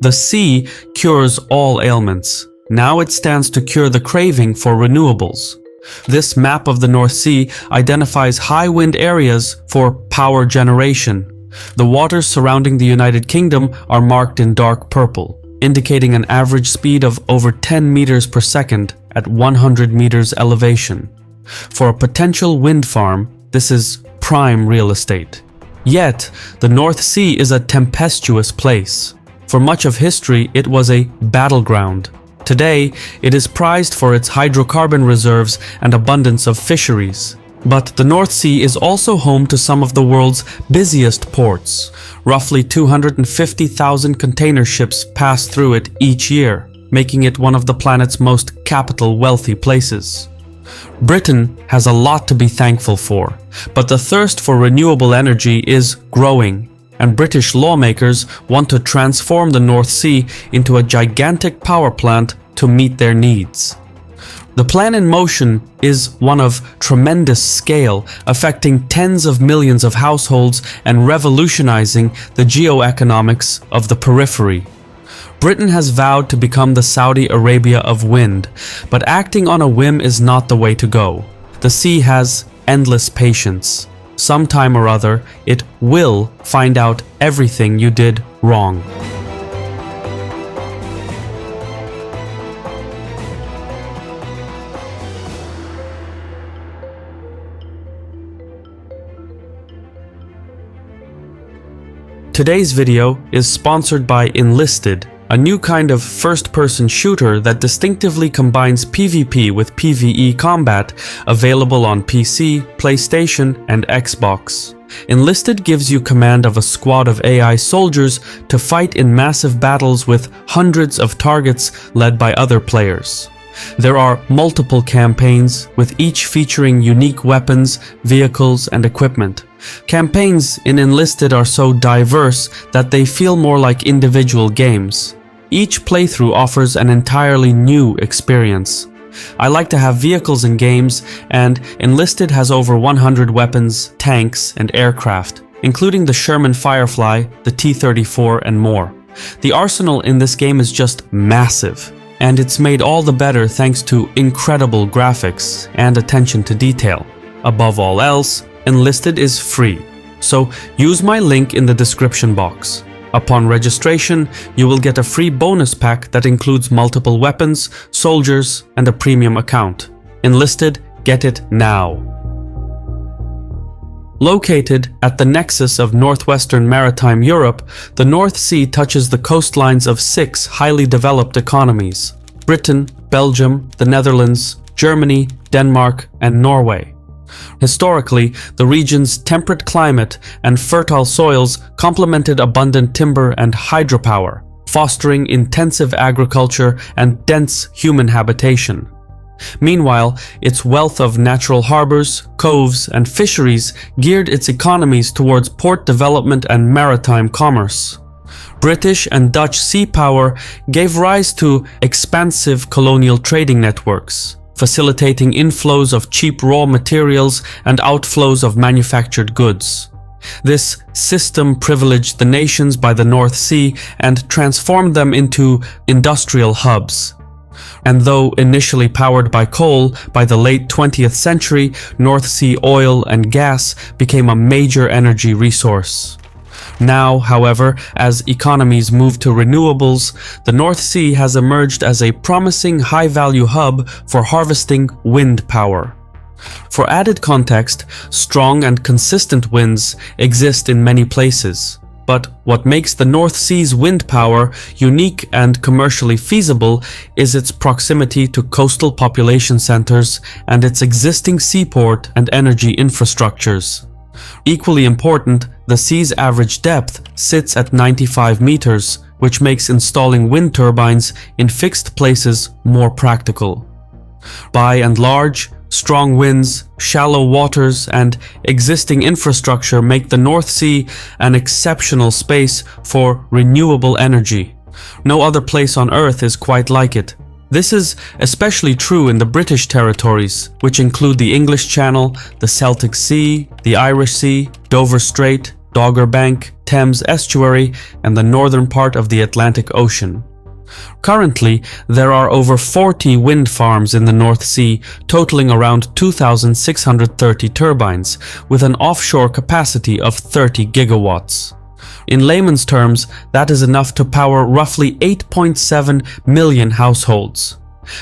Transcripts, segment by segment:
The sea cures all ailments. Now it stands to cure the craving for renewables. This map of the North Sea identifies high wind areas for power generation. The waters surrounding the United Kingdom are marked in dark purple, indicating an average speed of over 10 meters per second at 100 meters elevation. For a potential wind farm, this is prime real estate. Yet, the North Sea is a tempestuous place. For much of history, it was a battleground. Today, it is prized for its hydrocarbon reserves and abundance of fisheries. But the North Sea is also home to some of the world's busiest ports. Roughly 250,000 container ships pass through it each year, making it one of the planet's most capital-wealthy places. Britain has a lot to be thankful for, but the thirst for renewable energy is growing, and British lawmakers want to transform the North Sea into a gigantic power plant to meet their needs. The plan in motion is one of tremendous scale, affecting tens of millions of households and revolutionizing the geoeconomics of the periphery. Britain has vowed to become the Saudi Arabia of wind, but acting on a whim is not the way to go. The sea has endless patience. Sometime or other, it will find out everything you did wrong. Today's video is sponsored by Enlisted, a new kind of first-person shooter that distinctively combines PvP with PvE combat, available on PC, PlayStation, and Xbox. Enlisted gives you command of a squad of AI soldiers to fight in massive battles with hundreds of targets led by other players. There are multiple campaigns, with each featuring unique weapons, vehicles, and equipment. Campaigns in Enlisted are so diverse that they feel more like individual games. Each playthrough offers an entirely new experience. I like to have vehicles in games, and Enlisted has over 100 weapons, tanks, and aircraft, including the Sherman Firefly, the T-34, and more. The arsenal in this game is just massive, and it's made all the better thanks to incredible graphics and attention to detail. Above all else, Enlisted is free, so use my link in the description box. Upon registration, you will get a free bonus pack that includes multiple weapons, soldiers, and a premium account. Enlisted, get it now. Located at the nexus of northwestern maritime Europe, the North Sea touches the coastlines of 6 highly developed economies: Britain, Belgium, the Netherlands, Germany, Denmark, and Norway. Historically, the region's temperate climate and fertile soils complemented abundant timber and hydropower, fostering intensive agriculture and dense human habitation. Meanwhile, its wealth of natural harbors, coves, and fisheries geared its economies towards port development and maritime commerce. British and Dutch sea power gave rise to expansive colonial trading networks, facilitating inflows of cheap raw materials and outflows of manufactured goods. This system privileged the nations by the North Sea and transformed them into industrial hubs. And though initially powered by coal, by the late 20th century, North Sea oil and gas became a major energy resource. Now, however, as economies move to renewables, the North Sea has emerged as a promising high-value hub for harvesting wind power. For added context, strong and consistent winds exist in many places. But what makes the North Sea's wind power unique and commercially feasible is its proximity to coastal population centers and its existing seaport and energy infrastructures. Equally important, the sea's average depth sits at 95 meters, which makes installing wind turbines in fixed places more practical. By and large, strong winds, shallow waters, and existing infrastructure make the North Sea an exceptional space for renewable energy. No other place on Earth is quite like it. This is especially true in the British territories, which include the English Channel, the Celtic Sea, the Irish Sea, Dover Strait, Dogger Bank, Thames estuary, and the northern part of the Atlantic Ocean. Currently, there are over 40 wind farms in the North Sea, totaling around 2,630 turbines, with an offshore capacity of 30 gigawatts. In layman's terms, that is enough to power roughly 8.7 million households.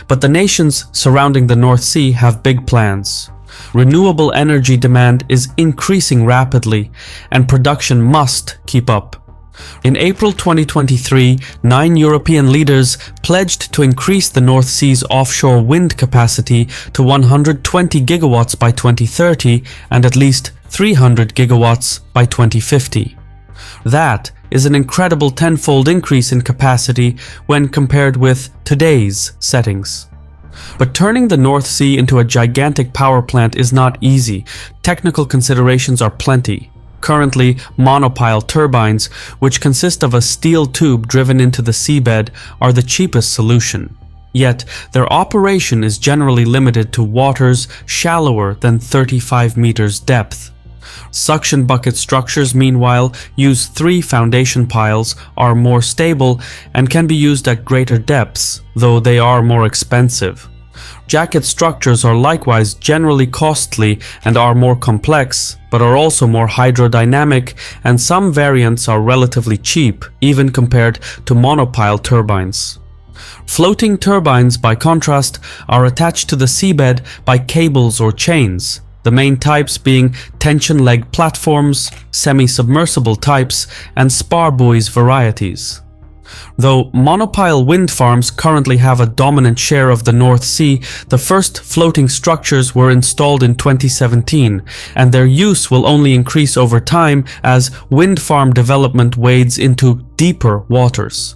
But the nations surrounding the North Sea have big plans. Renewable energy demand is increasing rapidly, and production must keep up. In April 2023, 9 European leaders pledged to increase the North Sea's offshore wind capacity to 120 gigawatts by 2030 and at least 300 gigawatts by 2050. That is an incredible tenfold increase in capacity when compared with today's settings. But turning the North Sea into a gigantic power plant is not easy. Technical considerations are plenty. Currently, monopile turbines, which consist of a steel tube driven into the seabed, are the cheapest solution. Yet, their operation is generally limited to waters shallower than 35 meters depth. Suction bucket structures, meanwhile, use 3 foundation piles, are more stable, and can be used at greater depths, though they are more expensive. Jacket structures are likewise generally costly and are more complex, but are also more hydrodynamic, and some variants are relatively cheap, even compared to monopile turbines. Floating turbines, by contrast, are attached to the seabed by cables or chains, the main types being tension leg platforms, semi-submersible types, and spar buoys varieties. Though monopile wind farms currently have a dominant share of the North Sea, the first floating structures were installed in 2017, and their use will only increase over time as wind farm development wades into deeper waters.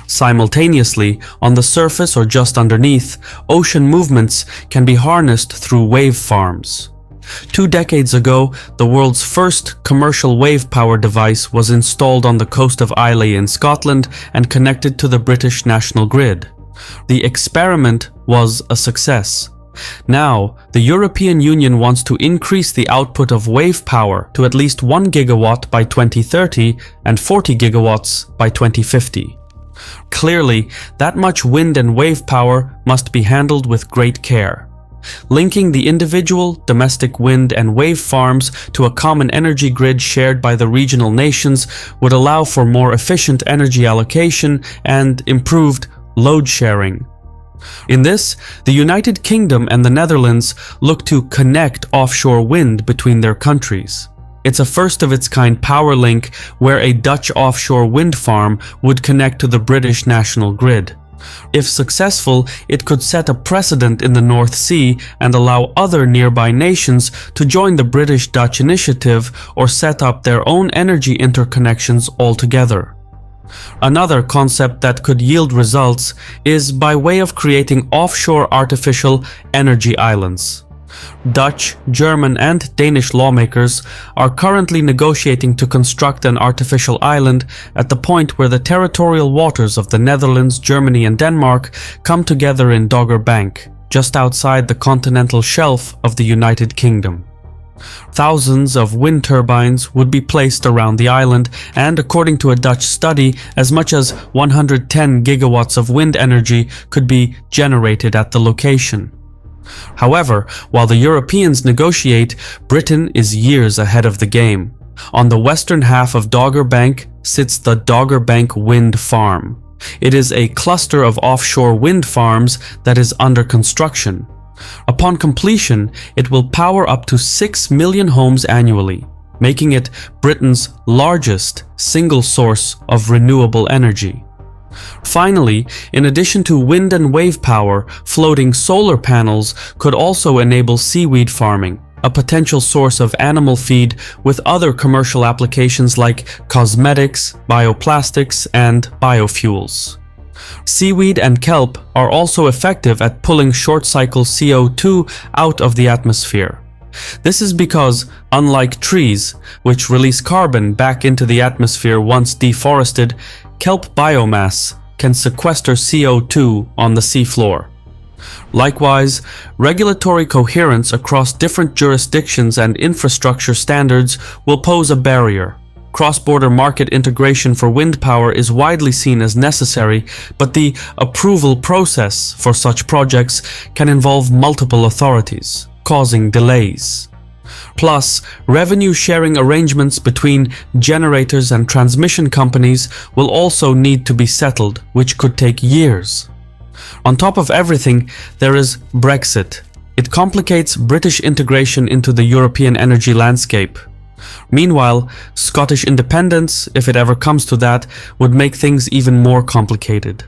Simultaneously, on the surface or just underneath, ocean movements can be harnessed through wave farms. 2 decades ago, the world's first commercial wave power device was installed on the coast of Islay in Scotland and connected to the British national grid. The experiment was a success. Now, the European Union wants to increase the output of wave power to at least 1 gigawatt by 2030 and 40 gigawatts by 2050. Clearly, that much wind and wave power must be handled with great care. Linking the individual domestic wind and wave farms to a common energy grid shared by the regional nations would allow for more efficient energy allocation and improved load sharing. In this, the United Kingdom and the Netherlands look to connect offshore wind between their countries. It's a first-of-its-kind power link where a Dutch offshore wind farm would connect to the British national grid. If successful, it could set a precedent in the North Sea and allow other nearby nations to join the British-Dutch initiative or set up their own energy interconnections altogether. Another concept that could yield results is by way of creating offshore artificial energy islands. Dutch, German, and Danish lawmakers are currently negotiating to construct an artificial island at the point where the territorial waters of the Netherlands, Germany, and Denmark come together in Dogger Bank, just outside the continental shelf of the United Kingdom. Thousands of wind turbines would be placed around the island, and according to a Dutch study, as much as 110 gigawatts of wind energy could be generated at the location. However, while the Europeans negotiate, Britain is years ahead of the game. On the western half of Dogger Bank sits the Dogger Bank Wind Farm. It is a cluster of offshore wind farms that is under construction. Upon completion, it will power up to 6 million homes annually, making it Britain's largest single source of renewable energy. Finally, in addition to wind and wave power, floating solar panels could also enable seaweed farming, a potential source of animal feed with other commercial applications like cosmetics, bioplastics, and biofuels. Seaweed and kelp are also effective at pulling short-cycle CO2 out of the atmosphere. This is because, unlike trees, which release carbon back into the atmosphere once deforested, kelp biomass can sequester CO2 on the seafloor. Likewise, regulatory coherence across different jurisdictions and infrastructure standards will pose a barrier. Cross-border market integration for wind power is widely seen as necessary, but the approval process for such projects can involve multiple authorities, causing delays. Plus, revenue-sharing arrangements between generators and transmission companies will also need to be settled, which could take years. On top of everything, there is Brexit. It complicates British integration into the European energy landscape. Meanwhile, Scottish independence, if it ever comes to that, would make things even more complicated.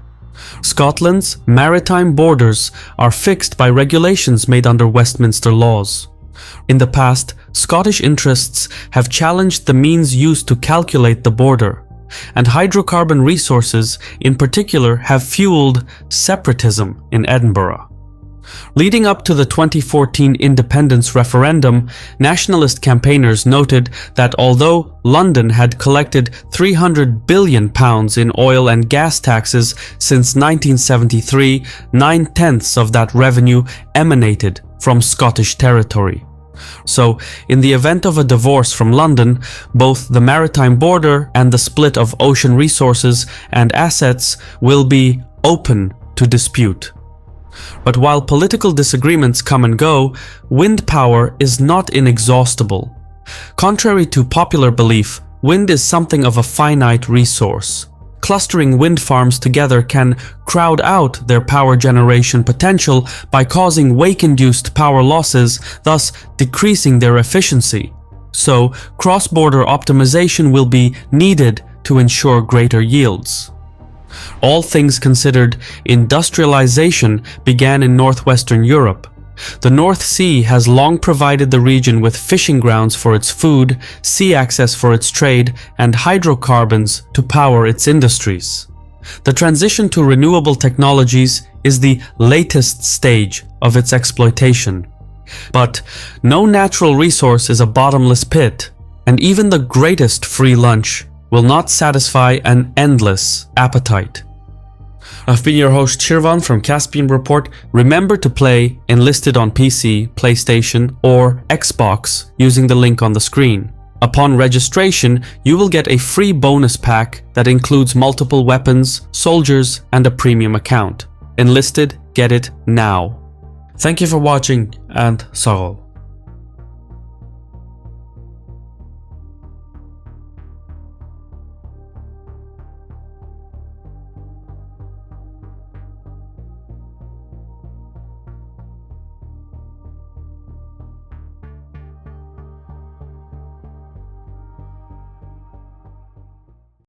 Scotland's maritime borders are fixed by regulations made under Westminster laws. In the past, Scottish interests have challenged the means used to calculate the border, and hydrocarbon resources in particular have fueled separatism in Edinburgh. Leading up to the 2014 independence referendum, nationalist campaigners noted that although London had collected £300 billion in oil and gas taxes since 1973, 9/10 of that revenue emanated from Scottish territory. So, in the event of a divorce from London, both the maritime border and the split of ocean resources and assets will be open to dispute. But while political disagreements come and go, wind power is not inexhaustible. Contrary to popular belief, wind is something of a finite resource. Clustering wind farms together can crowd out their power generation potential by causing wake-induced power losses, thus decreasing their efficiency. So, cross-border optimization will be needed to ensure greater yields. All things considered, industrialization began in northwestern Europe. The North Sea has long provided the region with fishing grounds for its food, sea access for its trade, and hydrocarbons to power its industries. The transition to renewable technologies is the latest stage of its exploitation. But no natural resource is a bottomless pit, and even the greatest free lunch will not satisfy an endless appetite. I've been your host Shirvan from Caspian Report. Remember to play Enlisted on PC, PlayStation, or Xbox using the link on the screen. Upon registration, you will get a free bonus pack that includes multiple weapons, soldiers, and a premium account. Enlisted, get it now. Thank you for watching, and Sarol.